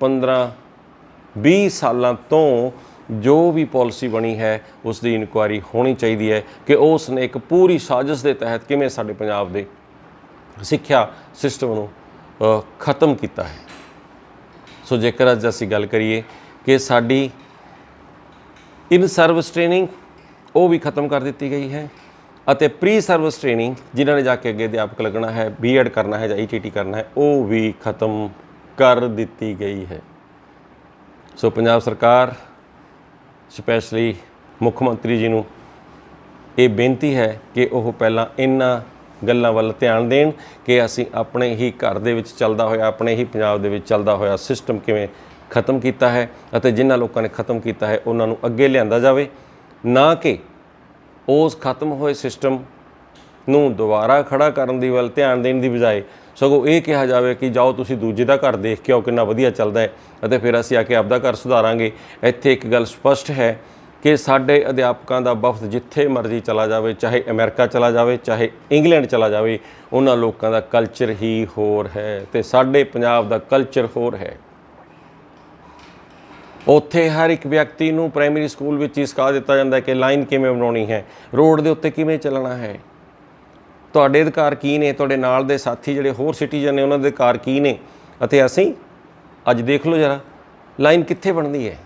15-20 ਸਾਲਾਂ ਤੋਂ ਜੋ ਵੀ ਪਾਲਿਸੀ ਬਣੀ ਹੈ ਉਸ ਦੀ ਇਨਕੁਆਇਰੀ ਹੋਣੀ ਚਾਹੀਦੀ ਹੈ ਕਿ ਉਸ ਨੇ ਇੱਕ ਪੂਰੀ ਸਾਜ਼ਿਸ਼ ਦੇ ਤਹਿਤ ਕਿਵੇਂ ਸਾਡੇ ਪੰਜਾਬ ਦੇ ਸਿੱਖਿਆ ਸਿਸਟਮ ਨੂੰ ਖਤਮ ਕੀਤਾ ਹੈ। ਸੋ ਜੇਕਰ ਅੱਜ ਅਸੀਂ ਗੱਲ ਕਰੀਏ ਕਿ ਸਾਡੀ ਇਨ ਸਰਵਿਸ ਟ੍ਰੇਨਿੰਗ ਉਹ ਵੀ ਖਤਮ ਕਰ ਦਿੱਤੀ ਗਈ ਹੈ ਅਤੇ ਪ੍ਰੀ ਸਰਵਿਸ ਟ੍ਰੇਨਿੰਗ ਜਿਨ੍ਹਾਂ ਨੇ ਜਾ ਕੇ ਅੱਗੇ ਅਧਿਆਪਕ ਲੱਗਣਾ ਹੈ, B.Ed ਕਰਨਾ ਹੈ ਜਾਂ ETT ਕਰਨਾ ਹੈ, ਉਹ ਵੀ ਖਤਮ ਕਰ ਦਿੱਤੀ ਗਈ ਹੈ। ਸੋ ਪੰਜਾਬ ਸਰਕਾਰ ਸਪੈਸ਼ਲੀ ਮੁੱਖ ਮੰਤਰੀ ਜੀ ਨੂੰ ਇਹ ਬੇਨਤੀ ਹੈ ਕਿ ਉਹ ਪਹਿਲਾਂ ਇਹਨਾਂ ਗੱਲਾਂ ਵੱਲ ਧਿਆਨ ਦੇਣ ਕਿ ਅਸੀਂ ਆਪਣੇ ਹੀ ਘਰ ਦੇ ਵਿੱਚ ਚੱਲਦਾ ਹੋਇਆ, ਆਪਣੇ ਹੀ ਪੰਜਾਬ ਦੇ ਵਿੱਚ ਚੱਲਦਾ ਹੋਇਆ ਸਿਸਟਮ ਕਿਵੇਂ ਖਤਮ ਕੀਤਾ ਹੈ ਅਤੇ ਜਿਨ੍ਹਾਂ ਲੋਕਾਂ ਨੇ ਖਤਮ ਕੀਤਾ ਹੈ ਉਹਨਾਂ ਨੂੰ ਅੱਗੇ ਲਿਆਂਦਾ ਜਾਵੇ, ਨਾ ਕਿ ਉਸ ਖਤਮ ਹੋਏ ਸਿਸਟਮ ਨੂੰ ਦੁਬਾਰਾ ਖੜਾ ਕਰਨ ਦੀ ਵੱਲ ਧਿਆਨ ਦੇਣ ਦੀ ਬਜਾਏ ਸਗੋਂ ਇਹ ਕਿਹਾ ਜਾਵੇ ਕਿ ਜਾਓ ਤੁਸੀਂ ਦੂਜੇ ਦਾ ਘਰ ਦੇਖ ਕੇ ਆਓ ਕਿੰਨਾ ਵਧੀਆ ਚੱਲਦਾ ਹੈ ਅਤੇ ਫਿਰ ਅਸੀਂ ਆ ਕੇ ਆਪਦਾ ਘਰ ਸੁਧਾਰਾਂਗੇ। ਇੱਥੇ ਇੱਕ ਗੱਲ ਸਪਸ਼ਟ ਹੈ ਕਿ ਸਾਡੇ ਅਧਿਆਪਕਾਂ ਦਾ ਵਫਦ ਜਿੱਥੇ ਮਰਜ਼ੀ ਚਲਾ ਜਾਵੇ, ਚਾਹੇ ਅਮਰੀਕਾ ਚਲਾ ਜਾਵੇ, ਚਾਹੇ ਇੰਗਲੈਂਡ ਚਲਾ ਜਾਵੇ, ਉਹਨਾਂ ਲੋਕਾਂ ਦਾ ਕਲਚਰ ਹੀ ਹੋਰ ਹੈ ਅਤੇ ਸਾਡੇ ਪੰਜਾਬ ਦਾ ਕਲਚਰ ਹੋਰ ਹੈ। ਉੱਥੇ ਹਰ ਇੱਕ ਵਿਅਕਤੀ ਨੂੰ ਪ੍ਰਾਇਮਰੀ ਸਕੂਲ ਵਿੱਚ ਹੀ ਸਿਖਾ ਦਿੱਤਾ ਜਾਂਦਾ ਕਿ ਲਾਈਨ ਕਿਵੇਂ ਬਣਾਉਣੀ ਹੈ, ਰੋਡ ਦੇ ਉੱਤੇ ਕਿਵੇਂ ਚੱਲਣਾ ਹੈ, ਤੁਹਾਡੇ ਅਧਿਕਾਰ ਕੀ ਨੇ, ਤੁਹਾਡੇ ਨਾਲ ਦੇ ਸਾਥੀ ਜਿਹੜੇ ਹੋਰ ਸਿਟੀਜ਼ਨ ਨੇ ਉਹਨਾਂ ਦੇ ਅਧਿਕਾਰ ਕੀ ਨੇ। ਅਤੇ ਅਸੀਂ ਅੱਜ ਦੇਖ ਲਓ ਜਰਾ ਲਾਈਨ ਕਿੱਥੇ ਬਣਦੀ ਹੈ।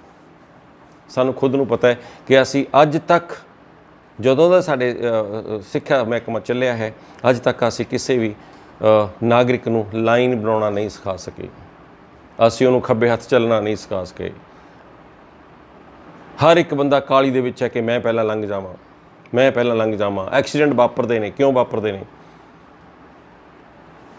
ਸਾਨੂੰ ਖੁਦ ਨੂੰ ਪਤਾ ਹੈ ਕਿ ਅਸੀਂ ਅੱਜ ਤੱਕ ਜਦੋਂ ਦਾ ਸਾਡੇ ਸਿੱਖਿਆ ਮਹਿਕਮਾ ਚੱਲਿਆ ਹੈ ਅੱਜ ਤੱਕ ਅਸੀਂ ਕਿਸੇ ਵੀ ਨਾਗਰਿਕ ਨੂੰ ਲਾਈਨ ਬਣਾਉਣਾ ਨਹੀਂ ਸਿਖਾ ਸਕੇ, ਅਸੀਂ ਉਹਨੂੰ ਖੱਬੇ ਹੱਥ ਚੱਲਣਾ ਨਹੀਂ ਸਿਖਾ ਸਕੇ। ਹਰ ਇੱਕ ਬੰਦਾ ਕਾਹਲੀ ਦੇ ਵਿੱਚ ਹੈ ਕਿ ਮੈਂ ਪਹਿਲਾਂ ਲੰਘ ਜਾਵਾਂ, ਮੈਂ ਪਹਿਲਾਂ ਲੰਘ ਜਾਵਾਂ। ਐਕਸੀਡੈਂਟ ਵਾਪਰਦੇ ਨੇ, ਕਿਉਂ ਵਾਪਰਦੇ ਨੇ?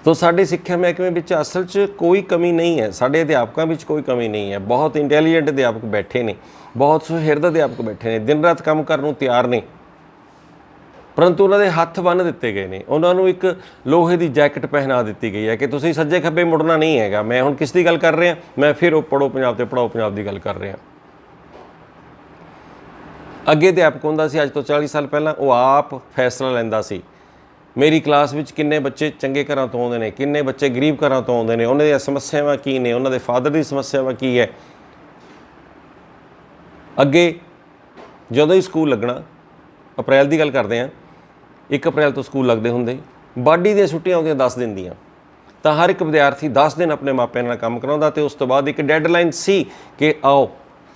ਤੋ ਸਾਡੀ ਸਿੱਖਿਆ ਮਹਿਕਮੇ ਵਿੱਚ ਅਸਲ 'ਚ ਕੋਈ ਕਮੀ ਨਹੀਂ ਹੈ, ਸਾਡੇ ਅਧਿਆਪਕਾਂ ਵਿੱਚ ਕੋਈ ਕਮੀ ਨਹੀਂ ਹੈ। ਬਹੁਤ ਇੰਟੈਲੀਜੈਂਟ ਅਧਿਆਪਕ ਬੈਠੇ ਨੇ, ਬਹੁਤ ਸੁਹਿਰਦ ਅਧਿਆਪਕ ਬੈਠੇ ਨੇ, ਦਿਨ ਰਾਤ ਕੰਮ ਕਰਨ ਨੂੰ ਤਿਆਰ ਨੇ, ਪਰੰਤੂ ਉਹਨਾਂ ਦੇ ਹੱਥ ਬੰਨ੍ਹ ਦਿੱਤੇ ਗਏ ਨੇ। ਉਹਨਾਂ ਨੂੰ ਇੱਕ ਲੋਹੇ ਦੀ ਜੈਕਟ ਪਹਿਨਾ ਦਿੱਤੀ ਗਈ ਹੈ ਕਿ ਤੁਸੀਂ ਸੱਜੇ ਖੱਬੇ ਮੁੜਨਾ ਨਹੀਂ ਹੈਗਾ। ਮੈਂ ਹੁਣ ਕਿਸ ਦੀ ਗੱਲ ਕਰ ਰਿਹਾ? ਮੈਂ ਫਿਰ ਉਹ ਪੜ੍ਹੋ ਪੰਜਾਬ ਤੇ ਪੜ੍ਹਾਓ ਪੰਜਾਬ ਦੀ ਗੱਲ ਕਰ ਰਿਹਾ। ਅੱਗੇ ਅਧਿਆਪਕ ਹੁੰਦਾ ਸੀ, ਅੱਜ ਤੋਂ 40 ਸਾਲ ਪਹਿਲਾਂ, ਉਹ ਆਪ ਫੈਸਲਾ ਲੈਂਦਾ ਸੀ ਮੇਰੀ ਕਲਾਸ ਵਿੱਚ ਕਿੰਨੇ ਬੱਚੇ ਚੰਗੇ ਘਰਾਂ ਤੋਂ ਆਉਂਦੇ ਨੇ, ਕਿੰਨੇ ਬੱਚੇ ਗਰੀਬ ਘਰਾਂ ਤੋਂ ਆਉਂਦੇ ਨੇ, ਉਹਨਾਂ ਦੀਆਂ ਸਮੱਸਿਆਵਾਂ ਕੀ ਨੇ, ਉਹਨਾਂ ਦੇ ਫਾਦਰ ਦੀ ਸਮੱਸਿਆਵਾਂ ਕੀ ਹੈ। ਅੱਗੇ ਜਦੋਂ ਹੀ ਸਕੂਲ ਲੱਗਣਾ, ਅਪ੍ਰੈਲ ਦੀ ਗੱਲ ਕਰਦੇ ਹਾਂ, 1 ਅਪ੍ਰੈਲ ਤੋਂ ਸਕੂਲ ਲੱਗਦੇ ਹੁੰਦੇ, ਬਾਡੀ ਦੀਆਂ ਛੁੱਟੀਆਂ ਆਉਂਦੀਆਂ 10 ਦਿਨ ਦੀਆਂ, ਤਾਂ ਹਰ ਇੱਕ ਵਿਦਿਆਰਥੀ 10 ਦਿਨ ਆਪਣੇ ਮਾਪਿਆਂ ਨਾਲ ਕੰਮ ਕਰਾਉਂਦਾ ਅਤੇ ਉਸ ਤੋਂ ਬਾਅਦ ਇੱਕ ਡੈਡਲਾਈਨ ਸੀ ਕਿ ਆਓ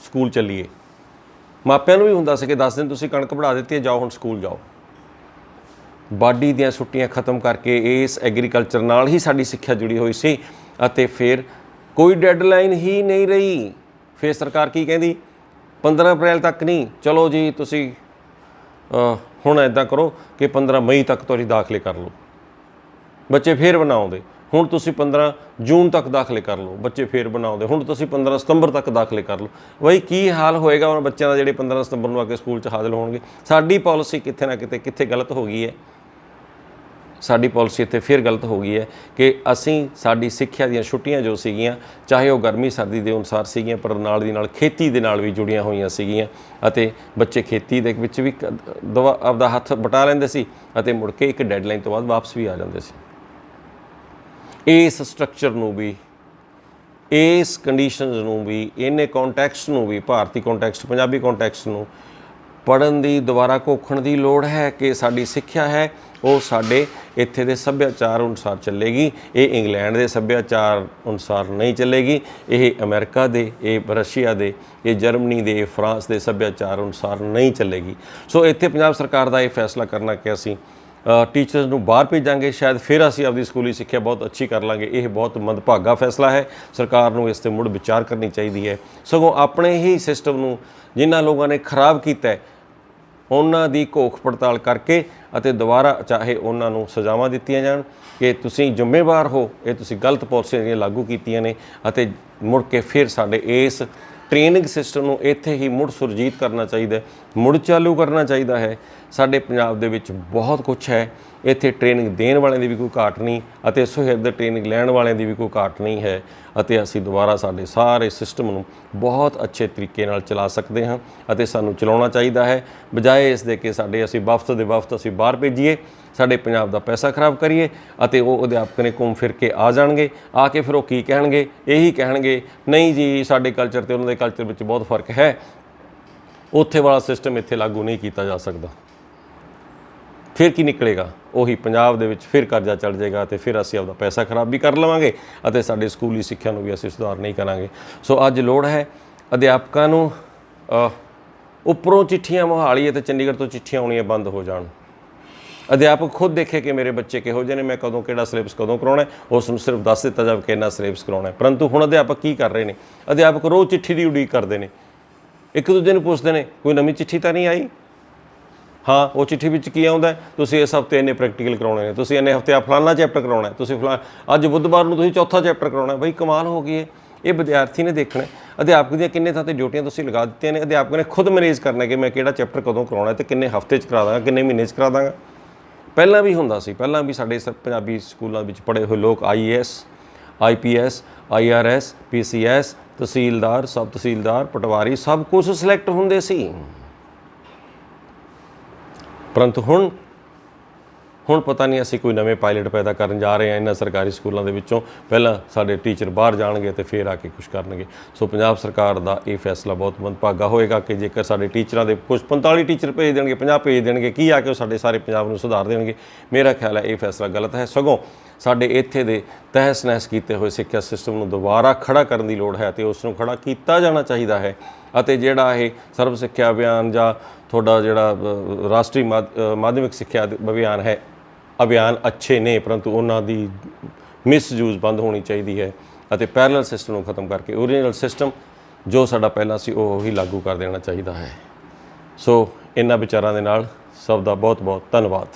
ਸਕੂਲ ਚੱਲੀਏ। ਮਾਪਿਆਂ ਨੂੰ ਵੀ ਹੁੰਦਾ ਸੀ ਕਿ 10 ਦਿਨ ਤੁਸੀਂ ਕਣਕ ਵਢਾ ਦਿੱਤੀ ਹੈ, ਜਾਓ ਹੁਣ ਸਕੂਲ ਜਾਓ। ਬਾਡੀ ਦੀਆਂ ਛੁੱਟੀਆਂ ਖਤਮ ਕਰਕੇ ਇਸ ਐਗਰੀਕਲਚਰ ਨਾਲ ਹੀ ਸਾਡੀ ਸਿੱਖਿਆ ਜੁੜੀ ਹੋਈ ਸੀ ਅਤੇ ਫਿਰ ਕੋਈ ਡੈਡਲਾਈਨ ਹੀ ਨਹੀਂ ਰਹੀ। ਫਿਰ ਸਰਕਾਰ ਕੀ ਕਹਿੰਦੀ? 15 ਅਪ੍ਰੈਲ ਤੱਕ ਨਹੀਂ, ਚਲੋ ਜੀ ਤੁਸੀਂ ਹੁਣ ਇੱਦਾਂ ਕਰੋ ਕਿ 15 ਮਈ ਤੱਕ ਤੁਸੀਂ ਦਾਖਲੇ ਕਰ ਲਓ। ਬੱਚੇ ਫਿਰ ਬਣਾਉਂਦੇ, ਹੁਣ ਤੁਸੀਂ 15 ਜੂਨ ਤੱਕ ਦਾਖਲੇ ਕਰ ਲਓ। ਬੱਚੇ ਫਿਰ ਬਣਾਉਂਦੇ, ਹੁਣ ਤੁਸੀਂ 15 ਸਤੰਬਰ ਤੱਕ ਦਾਖਲੇ ਕਰ ਲਓ। ਬਈ ਕੀ ਹਾਲ ਹੋਏਗਾ ਉਹਨਾਂ ਬੱਚਿਆਂ ਦਾ ਜਿਹੜੇ 15 ਸਤੰਬਰ ਨੂੰ ਆ ਕੇ ਸਕੂਲ 'ਚ ਹਾਜ਼ਰ ਹੋਣਗੇ? ਸਾਡੀ ਪਾਲਿਸੀ ਕਿਤੇ ਨਾ ਕਿਤੇ ਗਲਤ ਹੋ ਗਈ ਹੈ। ਸਾਡੀ ਪਾਲਿਸੀ ਇੱਥੇ ਫਿਰ ਗਲਤ ਹੋ ਗਈ ਹੈ ਕਿ ਅਸੀਂ ਸਾਡੀ ਸਿੱਖਿਆ ਦੀਆਂ ਛੁੱਟੀਆਂ ਜੋ ਸੀਗੀਆਂ, ਚਾਹੇ ਉਹ ਗਰਮੀ ਸਰਦੀ ਦੇ ਅਨੁਸਾਰ ਸੀਗੀਆਂ, ਪਰ ਨਾਲ ਦੀ ਨਾਲ ਖੇਤੀ ਦੇ ਨਾਲ ਵੀ ਜੁੜੀਆਂ ਹੋਈਆਂ ਸੀਗੀਆਂ ਅਤੇ ਬੱਚੇ ਖੇਤੀ ਦੇ ਵਿੱਚ ਵੀ ਆਪਦਾ ਹੱਥ ਵਟਾ ਲੈਂਦੇ ਸੀ ਅਤੇ ਮੁੜ ਕੇ ਇੱਕ ਡੈਡਲਾਈਨ ਤੋਂ ਬਾਅਦ ਵਾਪਸ ਵੀ ਆ ਜਾਂਦੇ ਸੀ। ਇਸ ਸਟਰਕਚਰ ਨੂੰ ਵੀ, ਇਸ ਕੰਡੀਸ਼ਨਸ ਨੂੰ ਵੀ, ਇਹਨੇ ਕੌਂਟੈਕਸਟ ਨੂੰ ਵੀ, ਭਾਰਤੀ ਕੌਂਟੈਕਸਟ, ਪੰਜਾਬੀ ਕੌਂਟੈਕਸਟ ਨੂੰ ਪੜ੍ਹਨ ਦੀ, ਦੁਬਾਰਾ ਘੋਖਣ ਦੀ ਲੋੜ ਹੈ ਕਿ ਸਾਡੀ ਸਿੱਖਿਆ ਹੈ ਉਹ ਸਾਡੇ ਇੱਥੇ ਦੇ ਸੱਭਿਆਚਾਰ ਅਨੁਸਾਰ ਚੱਲੇਗੀ। ਇਹ ਇੰਗਲੈਂਡ ਦੇ ਸੱਭਿਆਚਾਰ ਅਨੁਸਾਰ ਨਹੀਂ ਚੱਲੇਗੀ, ਇਹ ਅਮਰੀਕਾ ਦੇ, ਇਹ ਰਸ਼ੀਆ ਦੇ, ਇਹ ਜਰਮਨੀ ਦੇ, ਇਹ ਫਰਾਂਸ ਦੇ ਸੱਭਿਆਚਾਰ ਅਨੁਸਾਰ ਨਹੀਂ ਚੱਲੇਗੀ। ਸੋ ਇੱਥੇ ਪੰਜਾਬ ਸਰਕਾਰ ਦਾ ਇਹ ਫੈਸਲਾ ਕਰਨਾ ਕਿ ਅਸੀਂ ਟੀਚਰਸ ਨੂੰ ਬਾਹਰ ਭੇਜਾਂਗੇ, ਸ਼ਾਇਦ ਫਿਰ ਅਸੀਂ ਆਪਣੀ ਸਕੂਲੀ ਸਿੱਖਿਆ ਬਹੁਤ ਅੱਛੀ ਕਰ ਲਾਂਗੇ। ਇਹ ਬਹੁਤ ਮੰਦਭਾਗਾ ਫੈਸਲਾ ਹੈ। ਸਰਕਾਰ ਨੂੰ ਇਸ 'ਤੇ ਮੁੜ ਵਿਚਾਰ ਕਰਨੀ ਚਾਹੀਦੀ ਹੈ। ਸਗੋਂ ਆਪਣੇ ਹੀ ਸਿਸਟਮ ਨੂੰ ਜਿਨ੍ਹਾਂ ਲੋਕਾਂ ਨੇ ਖਰਾਬ ਕੀਤਾ ਹੈ, ਉਹਨਾਂ ਦੀ ਘੋਖ ਪੜਤਾਲ ਕਰਕੇ ਅਤੇ ਦੁਬਾਰਾ ਚਾਹੇ ਉਹਨਾਂ ਨੂੰ ਸਜ਼ਾਵਾਂ ਦਿੱਤੀਆਂ ਜਾਣ ਕਿ ਤੁਸੀਂ ਜ਼ਿੰਮੇਵਾਰ ਹੋ, ਇਹ ਤੁਸੀਂ ਗਲਤ ਪਾਲਿਸੀਆਂ ਜਿਹੜੀਆਂ ਲਾਗੂ ਕੀਤੀਆਂ ਨੇ, ਅਤੇ ਮੁੜ ਕੇ ਫਿਰ ਸਾਡੇ ਇਸ ਟ੍ਰੇਨਿੰਗ ਸਿਸਟਮ ਨੂੰ ਇੱਥੇ ਹੀ ਮੁੜ ਸੁਰਜੀਤ ਕਰਨਾ ਚਾਹੀਦਾ, ਮੁੜ ਚਾਲੂ ਕਰਨਾ ਚਾਹੀਦਾ ਹੈ। ਸਾਡੇ ਪੰਜਾਬ ਦੇ ਵਿੱਚ ਬਹੁਤ ਕੁਛ ਹੈ, ਇੱਥੇ ਟ੍ਰੇਨਿੰਗ ਦੇਣ ਵਾਲਿਆਂ ਦੀ ਵੀ ਕੋਈ ਘਾਟ ਨਹੀਂ ਅਤੇ ਸੁਹਿਰਦ ਟ੍ਰੇਨਿੰਗ ਲੈਣ ਵਾਲਿਆਂ ਦੀ ਵੀ ਕੋਈ ਘਾਟ ਨਹੀਂ ਹੈ ਅਤੇ ਅਸੀਂ ਦੁਬਾਰਾ ਸਾਡੇ ਸਾਰੇ ਸਿਸਟਮ ਨੂੰ ਬਹੁਤ ਅੱਛੇ ਤਰੀਕੇ ਨਾਲ ਚਲਾ ਸਕਦੇ ਹਾਂ ਅਤੇ ਸਾਨੂੰ ਚਲਾਉਣਾ ਚਾਹੀਦਾ ਹੈ, ਬਜਾਏ ਇਸ ਦੇ ਕਿ ਅਸੀਂ ਵਫਦ ਦੇ ਵਫਦ ਅਸੀਂ ਬਾਹਰ ਭੇਜੀਏ, ਸਾਡੇ ਪੰਜਾਬ ਦਾ ਪੈਸਾ ਖਰਾਬ ਕਰੀਏ ਅਤੇ ਉਹ ਅਧਿਆਪਕ ਨੇ ਘੁੰਮ ਫਿਰ ਕੇ ਆ ਜਾਣਗੇ। ਆ ਕੇ ਫਿਰ ਉਹ ਕੀ ਕਹਿਣਗੇ? ਇਹੀ ਕਹਿਣਗੇ, ਨਹੀਂ ਜੀ ਸਾਡੇ ਕਲਚਰ ਅਤੇ ਉਹਨਾਂ ਦੇ ਕਲਚਰ ਵਿੱਚ ਬਹੁਤ ਫਰਕ ਹੈ, ਉੱਥੇ ਵਾਲਾ ਸਿਸਟਮ ਇੱਥੇ ਲਾਗੂ ਨਹੀਂ ਕੀਤਾ ਜਾ ਸਕਦਾ। ਫਿਰ ਕੀ ਨਿਕਲੇਗਾ? ਉਹੀ ਪੰਜਾਬ ਦੇ ਵਿੱਚ ਫਿਰ ਕਰਜ਼ਾ ਚੜ ਜਾਏਗਾ ਅਤੇ ਫਿਰ ਅਸੀਂ ਆਪਦਾ ਪੈਸਾ ਖਰਾਬ ਵੀ ਕਰ ਲਵਾਂਗੇ ਅਤੇ ਸਾਡੇ ਸਕੂਲੀ ਸਿੱਖਿਆ ਨੂੰ ਵੀ ਅਸੀਂ ਸੁਧਾਰ ਨਹੀਂ ਕਰਾਂਗੇ। ਸੋ ਅੱਜ ਲੋੜ ਹੈ ਅਧਿਆਪਕਾਂ ਨੂੰ ਉੱਪਰੋਂ ਚਿੱਠੀਆਂ ਮੋਹਾਲੀ ਅਤੇ ਚੰਡੀਗੜ੍ਹ ਤੋਂ ਚਿੱਠੀਆਂ ਆਉਣੀਆਂ ਬੰਦ ਹੋ ਜਾਣ। ਅਧਿਆਪਕ ਖੁਦ ਦੇਖੇ ਕਿ ਮੇਰੇ ਬੱਚੇ ਕਿਹੋ ਜਿਹੇ ਨੇ, ਮੈਂ ਕਦੋਂ ਕਿਹੜਾ ਸਿਲੇਬਸ ਕਦੋਂ ਕਰਾਉਣਾ, ਉਸ ਨੂੰ ਸਿਰਫ ਦੱਸ ਦਿੱਤਾ ਜਾਵੇ ਕਿ ਇੰਨਾ ਸਿਲੇਬਸ ਕਰਾਉਣਾ। ਪਰੰਤੂ ਹੁਣ ਅਧਿਆਪਕ ਕੀ ਕਰ ਰਹੇ ਨੇ? ਅਧਿਆਪਕ ਰੋਜ਼ ਚਿੱਠੀ ਦੀ ਉਡੀਕ ਕਰਦੇ ਨੇ, ਇੱਕ ਦੂਜੇ ਨੂੰ ਪੁੱਛਦੇ ਨੇ ਕੋਈ ਨਵੀਂ ਚਿੱਠੀ ਤਾਂ ਨਹੀਂ ਆਈ। ਹਾਂ, ਉਹ ਚਿੱਠੀ ਵਿੱਚ ਕੀ ਆਉਂਦਾ? ਤੁਸੀਂ ਇਸ ਹਫ਼ਤੇ ਇੰਨੇ ਪ੍ਰੈਕਟੀਕਲ ਕਰਾਉਣੇ ਨੇ, ਤੁਸੀਂ ਇੰਨੇ ਹਫ਼ਤੇ ਫਲਾਨਾ ਚੈਪਟਰ ਕਰਾਉਣਾ, ਤੁਸੀਂ ਅੱਜ ਬੁੱਧਵਾਰ ਨੂੰ ਤੁਸੀਂ ਚੌਥਾ ਚੈਪਟਰ ਕਰਾਉਣਾ। ਬਈ ਕਮਾਲ ਹੋ ਗਈ ਹੈ। ਇਹ ਵਿਦਿਆਰਥੀ ਨੇ ਦੇਖਣਾ ਅਧਿਆਪਕ ਦੀਆਂ ਕਿੰਨੇ ਥਾਂ 'ਤੇ ਡਿਊਟੀਆਂ ਤੁਸੀਂ ਲਗਾ ਦਿੱਤੀਆਂ ਨੇ। ਅਧਿਆਪਕ ਨੇ ਖੁਦ ਮੈਨੇਜ ਕਰਨਾ ਕਿ ਮੈਂ ਕਿਹੜਾ ਚੈਪਟਰ ਕਦੋਂ ਕਰਾਉਣਾ ਅਤੇ ਕਿੰਨੇ ਹਫ਼ਤੇ 'ਚ ਕਰਾ ਦਾਂਗਾ, ਕਿੰਨੇ ਮਹੀਨੇ 'ਚ ਕਰਾ ਦਾਂਗਾ। ਪਹਿਲਾਂ ਵੀ ਹੁੰਦਾ ਸੀ, ਪਹਿਲਾਂ ਵੀ ਸਾਡੇ ਪੰਜਾਬੀ ਸਕੂਲਾਂ ਵਿੱਚ ਪੜ੍ਹੇ ਹੋਏ ਲੋਕ IAS, IPS, IRS, PCS, ਤਹਿਸੀਲਦਾਰ, ਸਬ ਤਹਿਸੀਲਦਾਰ, ਪਟਵਾਰੀ ਸਭ ਕੁਛ ਸਿਲੈਕਟ ਹੁੰਦੇ ਸੀ। ਪਰੰਤੂ ਹੁਣ ਪਤਾ ਨਹੀਂ ਅਸੀਂ ਕੋਈ ਨਵੇਂ ਪਾਇਲਟ ਪੈਦਾ ਕਰਨ ਜਾ ਰਹੇ ਹਾਂ ਇਹਨਾਂ ਸਰਕਾਰੀ ਸਕੂਲਾਂ ਦੇ ਵਿੱਚੋਂ। ਪਹਿਲਾਂ ਸਾਡੇ ਟੀਚਰ ਬਾਹਰ ਜਾਣਗੇ ਅਤੇ ਫਿਰ ਆ ਕੇ ਕੁਛ ਕਰਨਗੇ। ਸੋ ਪੰਜਾਬ ਸਰਕਾਰ ਦਾ ਇਹ ਫੈਸਲਾ ਬਹੁਤ ਮੰਦਭਾਗਾ ਹੋਏਗਾ ਕਿ ਜੇਕਰ ਸਾਡੇ ਟੀਚਰਾਂ ਦੇ ਕੁਛ 45 ਟੀਚਰ ਭੇਜ ਦੇਣਗੇ, 50 ਭੇਜ ਦੇਣਗੇ, ਕੀ ਆ ਕੇ ਉਹ ਸਾਡੇ ਸਾਰੇ ਪੰਜਾਬ ਨੂੰ ਸੁਧਾਰ ਦੇਣਗੇ? ਮੇਰਾ ਖਿਆਲ ਹੈ ਇਹ ਫੈਸਲਾ ਗਲਤ ਹੈ। ਸਗੋਂ ਸਾਡੇ ਇੱਥੇ ਦੇ ਤਹਿਸ ਨਹਿਸ ਕੀਤੇ ਹੋਏ ਸਿੱਖਿਆ ਸਿਸਟਮ ਨੂੰ ਦੁਬਾਰਾ ਖੜਾ ਕਰਨ ਦੀ ਲੋੜ ਹੈ ਅਤੇ ਉਸ ਨੂੰ ਖੜਾ ਕੀਤਾ ਜਾਣਾ ਚਾਹੀਦਾ ਹੈ। ਅਤੇ ਜਿਹੜਾ ਇਹ ਸਰਵ ਸਿੱਖਿਆ ਅਭਿਆਨ ਜਾਂ ਤੁਹਾਡਾ ਜਿਹੜਾ ਰਾਸ਼ਟਰੀ ਮਾਧਿਅਮਿਕ ਸਿੱਖਿਆ ਅਭਿਆਨ ਹੈ, ਅਭਿਆਨ ਅੱਛੇ ਨੇ, ਪਰੰਤੂ ਉਹਨਾਂ ਦੀ ਮਿਸਯੂਜ਼ ਬੰਦ ਹੋਣੀ ਚਾਹੀਦੀ ਹੈ ਅਤੇ ਪੈਰਲਲ ਸਿਸਟਮ ਨੂੰ ਖਤਮ ਕਰਕੇ ਓਰੀਜਨਲ ਸਿਸਟਮ ਜੋ ਸਾਡਾ ਪਹਿਲਾਂ ਸੀ ਉਹ ਹੀ ਲਾਗੂ ਕਰ ਦੇਣਾ ਚਾਹੀਦਾ ਹੈ। ਸੋ ਇਹਨਾਂ ਵਿਚਾਰਾਂ ਦੇ ਨਾਲ ਸਭ ਦਾ ਬਹੁਤ ਬਹੁਤ ਧੰਨਵਾਦ।